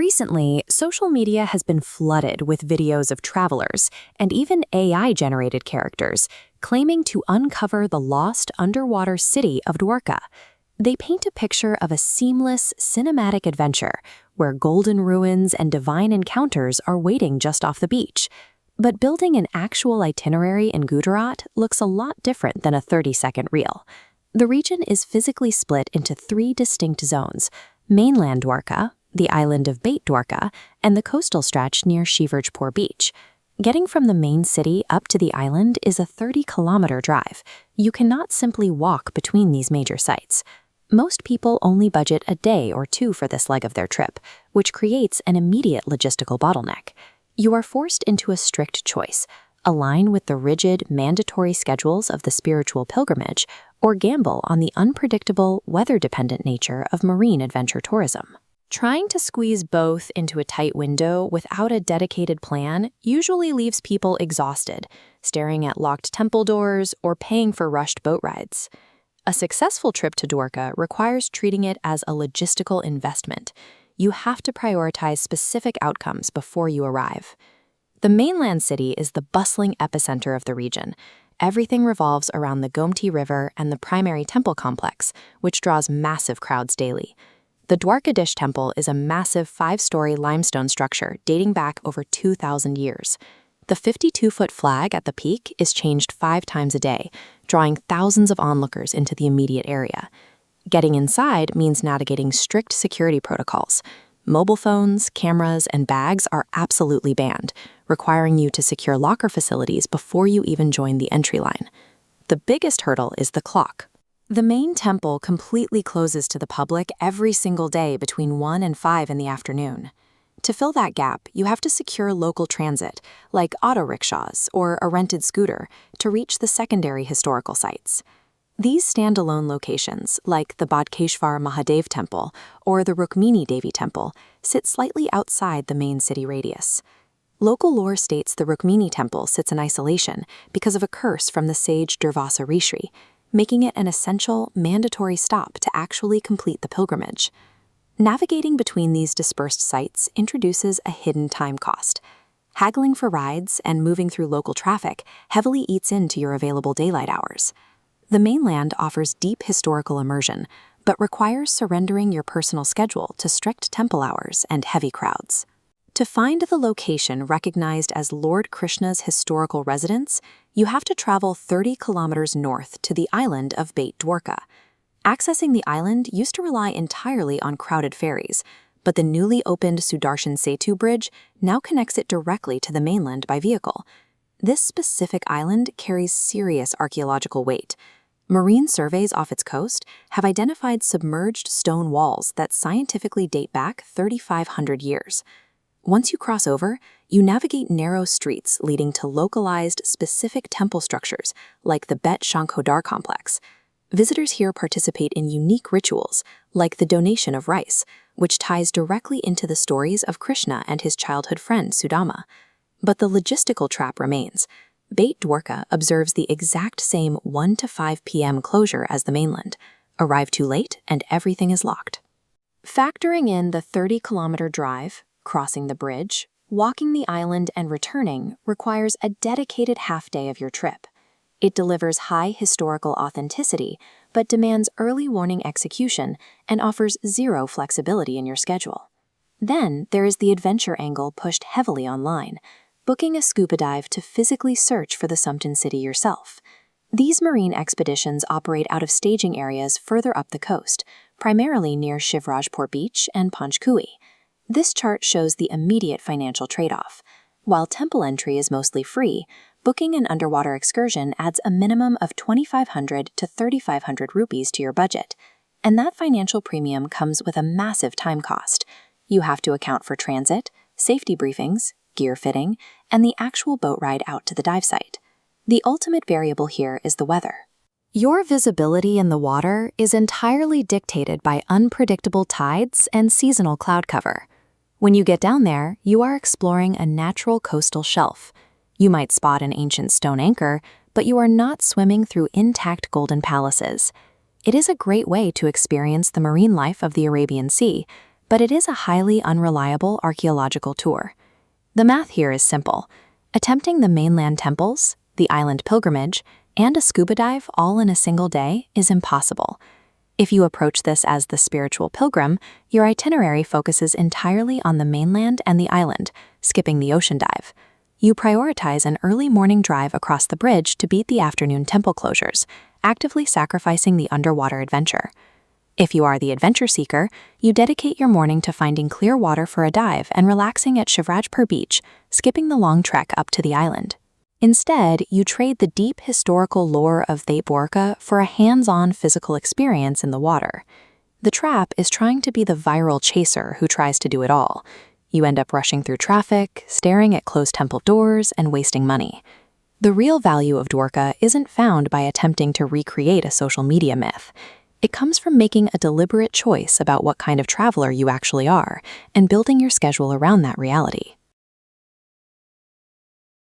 Recently, social media has been flooded with videos of travelers, and even AI-generated characters, claiming to uncover the lost underwater city of Dwarka. They paint a picture of a seamless, cinematic adventure, where golden ruins and divine encounters are waiting just off the beach. But building an actual itinerary in Gujarat looks a lot different than a 30-second reel. The region is physically split into 3 distinct zones: mainland Dwarka, the island of Beit Dwarka, and the coastal stretch near Shivrajpur Beach. Getting from the main city up to the island is a 30-kilometer drive. You cannot simply walk between these major sites. Most people only budget a day or 2 for this leg of their trip, which creates an immediate logistical bottleneck. You are forced into a strict choice: align with the rigid, mandatory schedules of the spiritual pilgrimage, or gamble on the unpredictable, weather-dependent nature of marine adventure tourism. Trying to squeeze both into a tight window without a dedicated plan usually leaves people exhausted, staring at locked temple doors or paying for rushed boat rides. A successful trip to Dwarka requires treating it as a logistical investment. You have to prioritize specific outcomes before you arrive. The mainland city is the bustling epicenter of the region. Everything revolves around the Gomti River and the primary temple complex, which draws massive crowds daily. The Dwarkadish Temple is a massive 5-story limestone structure dating back over 2,000 years. The 52-foot flag at the peak is changed 5 times a day, drawing thousands of onlookers into the immediate area. Getting inside means navigating strict security protocols. Mobile phones, cameras, and bags are absolutely banned, requiring you to secure locker facilities before you even join the entry line. The biggest hurdle is the clock. The main temple completely closes to the public every single day between 1 and 5 in the afternoon. To fill that gap, you have to secure local transit, like auto rickshaws or a rented scooter, to reach the secondary historical sites. These standalone locations, like the Bodkeshwar Mahadev Temple or the Rukmini Devi Temple, sit slightly outside the main city radius. Local lore states the Rukmini Temple sits in isolation because of a curse from the sage Durvasa Rishi, making it an essential, mandatory stop to actually complete the pilgrimage. Navigating between these dispersed sites introduces a hidden time cost. Haggling for rides and moving through local traffic heavily eats into your available daylight hours. The mainland offers deep historical immersion, but requires surrendering your personal schedule to strict temple hours and heavy crowds. To find the location recognized as Lord Krishna's historical residence, you have to travel 30 kilometers north to the island of Beit Dwarka. Accessing the island used to rely entirely on crowded ferries, but the newly opened Sudarshan Setu bridge now connects it directly to the mainland by vehicle. This specific island carries serious archaeological weight. Marine surveys off its coast have identified submerged stone walls that scientifically date back 3,500 years. Once you cross over, you navigate narrow streets leading to localized, specific temple structures like the Bet Shankhodar complex. Visitors here participate in unique rituals, like the donation of rice, which ties directly into the stories of Krishna and his childhood friend Sudama. But the logistical trap remains. Beit Dwarka observes the exact same 1 to 5 p.m. closure as the mainland. Arrive too late and everything is locked. Factoring in the 30-kilometer drive, crossing the bridge, walking the island and returning requires a dedicated half-day of your trip. It delivers high historical authenticity, but demands early warning execution and offers zero flexibility in your schedule. Then there is the adventure angle pushed heavily online, booking a scuba dive to physically search for the Sumpton City yourself. These marine expeditions operate out of staging areas further up the coast, primarily near Shivrajpur Beach and Panchkui. This chart shows the immediate financial trade-off. While temple entry is mostly free, booking an underwater excursion adds a minimum of 2,500 to 3,500 rupees to your budget, and that financial premium comes with a massive time cost. You have to account for transit, safety briefings, gear fitting, and the actual boat ride out to the dive site. The ultimate variable here is the weather. Your visibility in the water is entirely dictated by unpredictable tides and seasonal cloud cover. When you get down there, you are exploring a natural coastal shelf. You might spot an ancient stone anchor, but you are not swimming through intact golden palaces. It is a great way to experience the marine life of the Arabian Sea, but it is a highly unreliable archaeological tour. The math here is simple. Attempting the mainland temples, the island pilgrimage, and a scuba dive all in a single day is impossible. If you approach this as the spiritual pilgrim, your itinerary focuses entirely on the mainland and the island, skipping the ocean dive. You prioritize an early morning drive across the bridge to beat the afternoon temple closures, actively sacrificing the underwater adventure. If you are the adventure seeker, you dedicate your morning to finding clear water for a dive and relaxing at Shivrajpur Beach, skipping the long trek up to the island. Instead, you trade the deep historical lore of Dwarka for a hands-on physical experience in the water. The trap is trying to be the viral chaser who tries to do it all. You end up rushing through traffic, staring at closed temple doors, and wasting money. The real value of Dwarka isn't found by attempting to recreate a social media myth. It comes from making a deliberate choice about what kind of traveler you actually are and building your schedule around that reality.